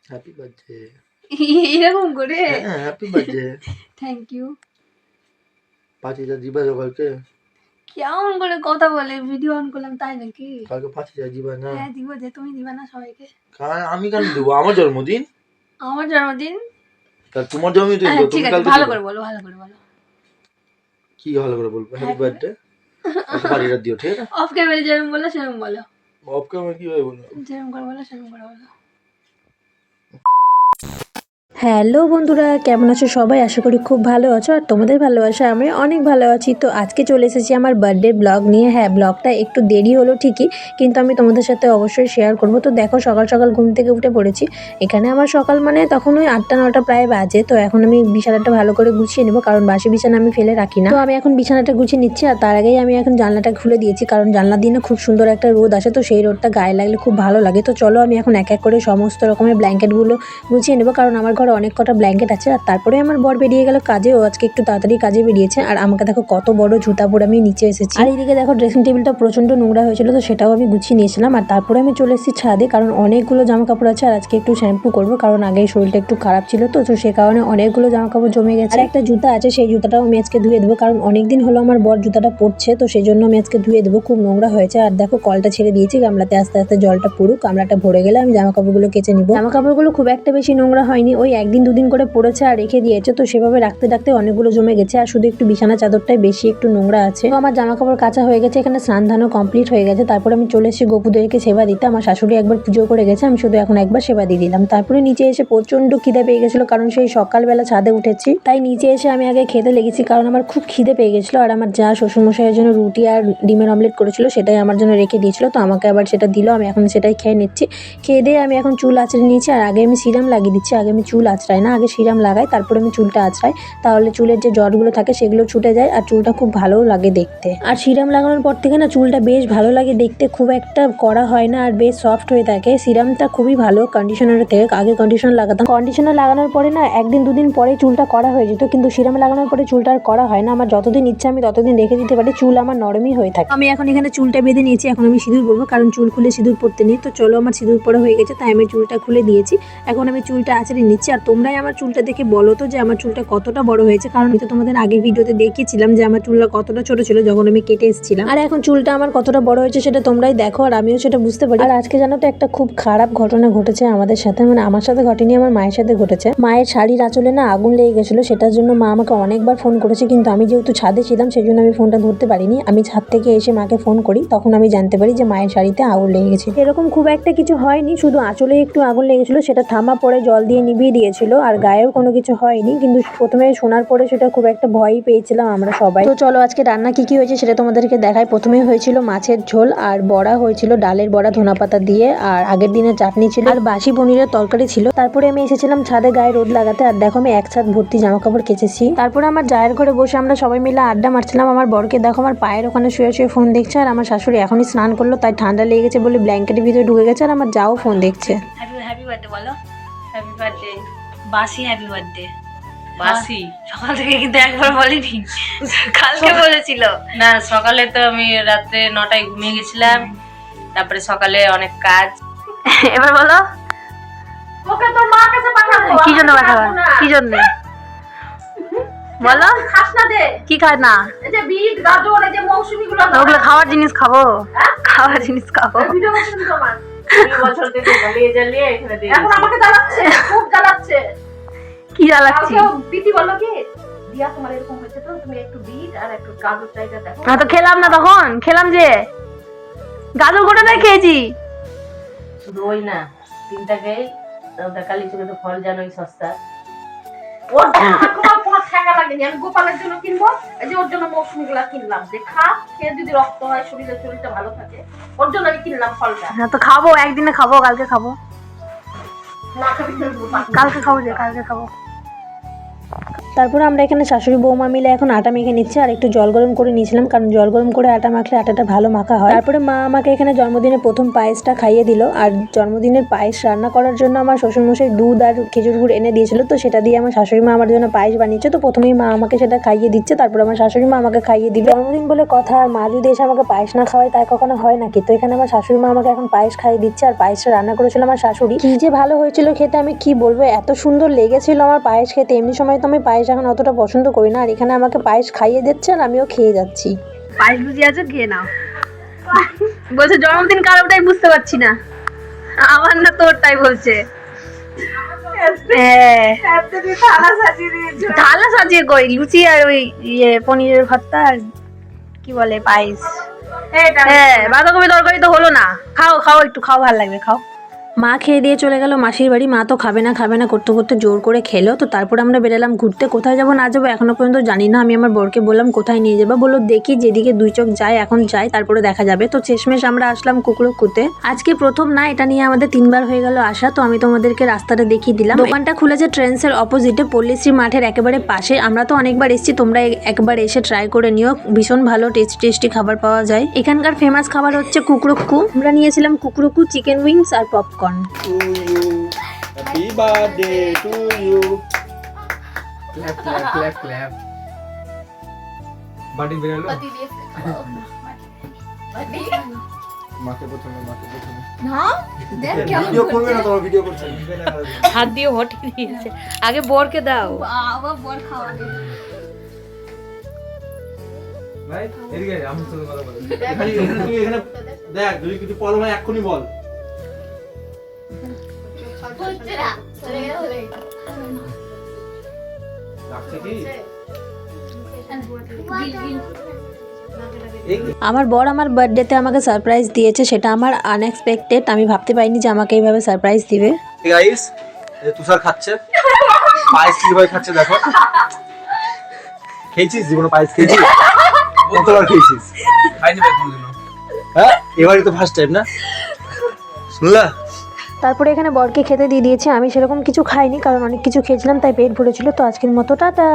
Happy birthday. এরকম করে? হ্যাঁ, হ্যাপি বার্থডে। Thank you. পার্টিটা দিবা তো কালকে? কেমন করে কথা বলে? ভিডিও অন করলাম তাই নাকি? কালকে পার্টিটা দিবা না? হ্যাঁ দিব, যে তুমি দিবা না সবাইকে? আমি কেন দেবো? আমার জন্মদিন। আমার জন্মদিন? তাহলে তোমার জন্মদিন তো ঠিক তুমি আছে, কালকে ভালো দিবা। করে বলো, ভালো করে বলো। কি ভালো করে বলবো? Happy birthday. আচ্ছা পার্টিটা দিও, ঠিক আছে? অফ ক্যামেরা যেরকম বলো সেরকম বলো। অফ ক্যামেরা কিভাবে বলবো? যেরকম করে বলো সেরকম করে বলো। হ্যালো বন্ধুরা, কেমন আছো সবাই? আশা করি খুব ভালো আছো, আর তোমাদের ভালোবাসা আমি অনেক ভালো আছি। তো আজকে চলে এসেছি আমার বার্থডে ব্লগ নিয়ে। হ্যাঁ, ব্লগটা একটু দেরি হলো ঠিকই, কিন্তু আমি তোমাদের সাথে অবশ্যই শেয়ার করবো। তো দেখো, সকাল সকাল ঘুম থেকে উঠে পড়েছি। এখানে আমার সকাল মানে তখন ওই 8টা-9টা প্রায় বাজে। তো এখন আমি বিছানাটা ভালো করে গুছিয়ে নেবো, কারণ বাসি বিছানা আমি ফেলে রাখি না। তো আমি এখন বিছানাটা গুছিয়ে নিচ্ছি, আর তার আগেই আমি এখন জানলাটা খুলে দিয়েছি, কারণ জানলা দিয়ে না খুব সুন্দর একটা রোদ আসে। তো সেই রোদটা গায়ে লাগলে খুব ভালো লাগে। তো চলো আমি এখন এক এক করে সমস্ত রকমের ব্ল্যাঙ্কেটগুলো গুছিয়ে নেবো, কারণ আমার ঘরে অনেক কটা ব্ল্যাঙ্কেট আছে। আর তারপরে আমার বর বেরিয়ে গেল কাজে। ও আজকে একটু তাড়াতাড়ি কাজে বেরিয়েছে। আর আমাকে দেখো কত বড় জুতা পরে আমি নিচে এসেছি। আর এইদিকে দেখো ড্রেসিং টেবিলটা প্রচন্ড নোংরা হয়েছিল, তো সেটাও আমি গুছিয়ে নিয়েছিলাম। আর তারপরে আমি চলে এসেছি ছাদে, কারণ অনেকগুলো জামা কাপড় আছে। আর আজকে একটু শ্যাম্পু করবো, কারণ আগে শরীরটা একটু খারাপ ছিল, তো সে কারণে অনেকগুলো জামা কাপড় জমে গেছে। আর একটা জুতা আছে, সেই জুতাটাও আমি আজকে ধুয়ে দেবো, কারণ অনেকদিন হলো আমার বর জুতাটা পরছে, তো সেই জন্য আমি আজকে ধুয়ে দেবো। খুব নোংরা হয়েছে। আর দেখো কলটা ছেড়ে দিয়েছি, গামলাতে আস্তে আস্তে জলটা পড়ুক। গামলাটা ভরে গেলে আমি জামা কাপড়গুলো কেচে নিবো। জামা কাপড়গুলো খুব একটা বেশি নোংরা হয়নি, ওই একদিন দুদিন করে পড়েছে আর রেখে দিয়েছে, তো সেভাবে রাখতে রাখতে অনেকগুলো জমে গেছে। আর শুধু একটু বিছানা চাদরটাই বেশি একটু নোংরা আছে। তো আমার জামা কাপড় কাচা হয়ে গেছে, এখানে স্নান ধানও কমপ্লিট হয়ে গেছে। তারপরে আমি চলে এসেছি গোপুদেরকে সেবা দিতে। আমার শাশুড়ি একবার পুজো করে গেছে, আমি শুধু এখন একবার সেবা দিয়ে দিলাম। তারপরে নিচে এসে প্রচন্ড খিদে পেয়ে গেছিলো, কারণ সেই সকালবেলা ছাদে উঠেছি, তাই নিচে এসে আমি আগে খেতে লেগেছি, কারণ আমার খুব খিদে পেয়ে গেছিলো। আর আমার যা শ্বশুরমশাইয়ের জন্য রুটি আর ডিমের অমলেট করেছিল, সেটাই আমার জন্য রেখে দিয়েছিল, তো আমাকে আবার সেটা দিল। আমি এখন সেটাই খেয়ে নিচ্ছি। খেয়ে দিয়ে আমি এখন চুল আঁচড়ে নিয়েছি। আর আগে আমি সিরাম লাগিয়ে দিচ্ছি। আগে আমি চুল আঁচড়াই না, আগে সিরাম লাগাই, তারপরে আমি চুলটা আঁচড়াই। তাহলে চুলের যে জটগুলো থাকে সেগুলো ছুটে যায়, আর চুলটা খুব ভালো লাগে দেখতে। আর সিরাম লাগানোর পর থেকে না চুলটা বেশ ভালো লাগে দেখতে, খুব একটা কড়া হয় না, আর বেশ সফট হয়ে থাকে। সিরামটা খুবই ভালো কন্ডিশনারের থেকে। আগে কন্ডিশনার লাগাতাম, কন্ডিশনার লাগানোর পরে না একদিন দুদিন পরে চুলটা কড়া হয়ে যেত, কিন্তু সিরাম লাগানোর পরে চুলটা আর কড়া হয় না। আমার যতদিন ইচ্ছা আমি ততদিন রেখে দিতে পারি, চুল আমার নরমই হয়ে থাকে। আমি এখন এখানে চুলটা বেঁধে নিয়েছি, এখন আমি সিঁদুর পরবো, কারণ চুল খুলে সিঁদুর পরতে নেই। তো চলো, আমার সিঁদুর পরা হয়ে গেছে, তাই আমি চুলটা খুলে দিয়েছি। এখন আমি চুলটা আঁচড়ে নিচ্ছি। আর তোমরাই আমার চুলটা দেখে বলো তো যে আমার চুলটা কতটা বড় হয়েছে, কারণ আমি তো তোমাদের আগের ভিডিওতে দেখিয়েছিলাম যে আমার চুলটা কতটা ছোট ছিল যখন আমি কেটে এসেছিলাম। আর এখন চুলটা আমার কতটা বড় হয়েছে সেটা তোমরাই দেখো, আর আমিও সেটা বুঝতে পারি। আর আজকে জানো তো একটা খুব খারাপ ঘটনা ঘটেছে আমাদের সাথে, মানে আমার সাথে ঘটেনি, আমার মায়ের সাথে ঘটেছে। মায়ের শাড়ির আঁচলে না আগুন লেগে গেছিলো, সেটার জন্য মা আমাকে অনেকবার ফোন করেছে, কিন্তু আমি যেহেতু ছাদে ছিলাম সেই জন্য আমি ফোনটা ধরতে পারিনি। আমি ছাদ থেকে এসে মাকে ফোন করি, তখন আমি জানতে পারি যে মায়ের শাড়িতে আগুন লেগে গেছে। এরকম খুব একটা কিছু হয়নি, শুধু আঁচলে একটু আগুন লেগেছিল, সেটা থামা পরে জল দিয়ে নিভিয়ে দিয়েছিল, আর গায়েও কোনো কিছু হয়নি। কিন্তু প্রথমে শোনার পরে সেটা খুব একটা ভয়ই পেয়েছিলাম আমরা সবাই। তো চলো আজকে রান্না কি হয়েছে সেটা তোমাদেরকে দেখাই। প্রথমে হয়েছিল মাছের ঝোল, আর বড়া হয়েছিল, ডালের বড়া ধনেপাতা দিয়ে, আর আগের দিনের চাটনি ছিল, আর বাসি পনিরের তরকারি ছিল। তারপরে আমি এসেছিলাম ছাদে গায়ে রোদ লাগাতে, আর দেখো আমি এক ছাদ ভর্তি জামা কাপড় কেচেছি। তারপরে আমার জায়ের ঘরে বসে আমরা সবাই মিলে আড্ডা মারছিলাম। আমার বরকে দেখো আমার পায়ের ওখানে শুয়ে শুয়ে ফোন দেখছে, আর আমার শাশুড়ি এখনই স্নান করলো, তাই ঠান্ডা লেগে গেছে বলে ব্ল্যাঙ্কেটের ভিতরে ঢুকে গেছে, আর আমার যাও ফোন দেখছে। হ্যাপি বার্থডে বলো। Happy birthday. বাসি হ্যাপি বার্থডে। বাসি সকাল থেকে কিন্তু একবার বলিনি, কালকে বলেছিল। না, সকালে তো আমি রাতে 9টায় ঘুমিয়ে গেছিলাম, তারপরে সকালে অনেক কাজ। এবার বলো ওকে তোর মার কাছে পাঠাবো। কি জন্য পাঠাবা, কি জন্য বলো? খাস না দে, কি খায় না? এই যে বিট গাজর, এই যে মৌসুমী গুলো, ওগুলো খাওয়ার জিনিস খাবো, খাওয়ার জিনিস খাবো। ভিডিও করছিস তোমার এই বছর থেকে জ্বালিয়ে জ্বালিয়ে এখানে দিয়ে এখন আমাকে জ্বালাচ্ছে, খুব জ্বালাচ্ছে। কি জ্বালাচ্ছি? বিটি বলো কি দিয়া তোমার এরকম হয়েছে, তো তুমি একটু বিট আর একটু গাজর চাইটা দেখো। না তো খেলাম না, তখন খেলাম যে গাজর গোটাটাই খেয়েছি। শুধু ওই না, 3টাকেই কালী চুকে তো ফল জানোই সস্তা। ওর কোনো ঠেকা লাগেনি, আমি গোপালের জন্য কিনবো, এই যে ওর জন্য মৌসুমী গুলা কিনলাম, যে খা, খেয়ে যদি রক্ত হয় শরীরটা ভালো থাকে, ওর জন্য আমি কিনলাম ফলটা। হ্যাঁ তো খাবো, একদিনে খাবো, কালকে খাবো, না খাবি কালকে খাবো, যে কালকে খাবো। তারপরে আমরা এখানে শাশুড়ি বৌমা মিলে এখন আটা মেখে নিচ্ছি, আর একটু জল গরম করে নিয়েছিলাম, কারণ জল গরম করে আটা মাখলে আটাটা ভালো মাখা হয়। তারপরে মা আমাকে এখানে জন্মদিনের প্রথম পায়েসটা খাইয়ে দিল, আর জন্মদিনের পায়েস রান্না করার জন্য আমার শ্বশুরমশাই দুধ আর খেজুর গুড় এনে দিয়েছিল, তো সেটা দিয়ে আমার শাশুড়ি মা আমার জন্য পায়েস বানিয়েছে। তো প্রথমেই মা আমাকে সেটা খাইয়ে দিচ্ছে, তারপর আমার শাশুড়ি মা আমাকে খাইয়ে দিবে। জন্মদিন বলে কথা, আর মা যদি এসে আমাকে পায়েস না খাওয়ায় তাই কখনো হয় নাকি। তো এখানে আমার শাশুড়ি মা আমাকে এখন পায়েস খাইয়ে দিচ্ছে, আর পায়েসটা রান্না করেছিল আমার শাশুড়ি। কি যে ভালো হয়েছিল খেতে, আমি কি বলবো, এত সুন্দর লেগেছিল আমার পায়েস খেতে। এমনি সময় তো আমি পায়েস এখন অতটা পছন্দ করি না, আর এখানে আমাকে পায়েস খাইয়ে দিচ্ছে আর আমিও খেয়ে যাচ্ছি। পায়েস লুচি আছে, খেয়ে নাও। বলছে জন্মদিন কার, ওটাই বুঝতে পারছি না, আমার না তোরটাই বলছে। থালা সাজিয়ে কই, লুচি আর ওই পনিরের ভর্তা আর কি বলে পায়েস। হ্যাঁ, বাঁধাকপি তরকারি তো হলো না। খাও খাও, একটু খাও, ভালো লাগবে, খাও। মা খেয়ে দিয়ে চলে গেল মাসির বাড়ি। মা তো খাবে না করতে করতে জোর করে খেলো। তো তারপর আমরা বেরোলাম ঘুরতে। কোথায় যাবো না যাবো এখনো পর্যন্ত জানি না। আমি আমার বরকে বললাম কোথায় নিয়ে যাবো, বললো দেখি যেদিকে দুই চোখ যায় এখন যাই, তারপরে দেখা যাবে। তো শেষমেশ আমরা আসলাম কুকুরকুতে। আজকে প্রথম না, এটা নিয়ে আমাদের 3 বার হয়ে গেল আসা। তো আমি তোমাদেরকে রাস্তাটা দেখিয়ে দিলাম। দোকানটা খুলেছে ট্রেন্ডসের অপোজিটে, পল্লীশ্রী মাঠের একেবারে পাশে। আমরা তো অনেকবার এসেছি, তোমরা একবার এসে ট্রাই করে নিও, ভীষণ ভালো টেস্টি খাবার পাওয়া যায়। এখানকার ফেমাস খাবার হচ্ছে কুকুরকু। আমরা নিয়েছিলাম কুকুরকু, চিকেন উইংস আর popcorn. Happy birthday to you. Clap clap clap clap. বাটি বেরালো। মাকে প্রথমে না দেখ কেমন ভিডিও করবে না, তোমার ভিডিও করছে। হাত দিয়ে হটে দিয়েছে। আগে বরকে দাও। বাবা বল খাওয়া দে। ভাই এদিকে আমি তো কথা বলি। এখানে তুই এখানে দেখ, যদি কিছু বল ভাই এক্ষুনি বল। রাখছে কি? আমার বর আমার বার্থডেতে আমাকে সারপ্রাইজ দিয়েছে, সেটা আমার আনএক্সপেক্টেড। আমি ভাবতে পারিনি যে আমাকে এইভাবে সারপ্রাইজ দিবে। গাইস, এই তুষার খাচ্ছে পায়েস, কিভাবে খাচ্ছে দেখো। খেয়েছিস জীবনে পায়েস? খেয়েছিস? কতবার খেয়েছিস? খাইনি ভাই কোনদিনও। হ্যাঁ, এবারই তো ফার্স্ট টাইম না, শুনলা? তারপরে এখানে বরকে খেতে দিয়ে দিয়েছে। আমি সেরকম কিছু খাইনি, কারণ অনেক কিছু খেয়েছিলাম তাই পেট ভরেছিল। তো আজকের মতো টাটা।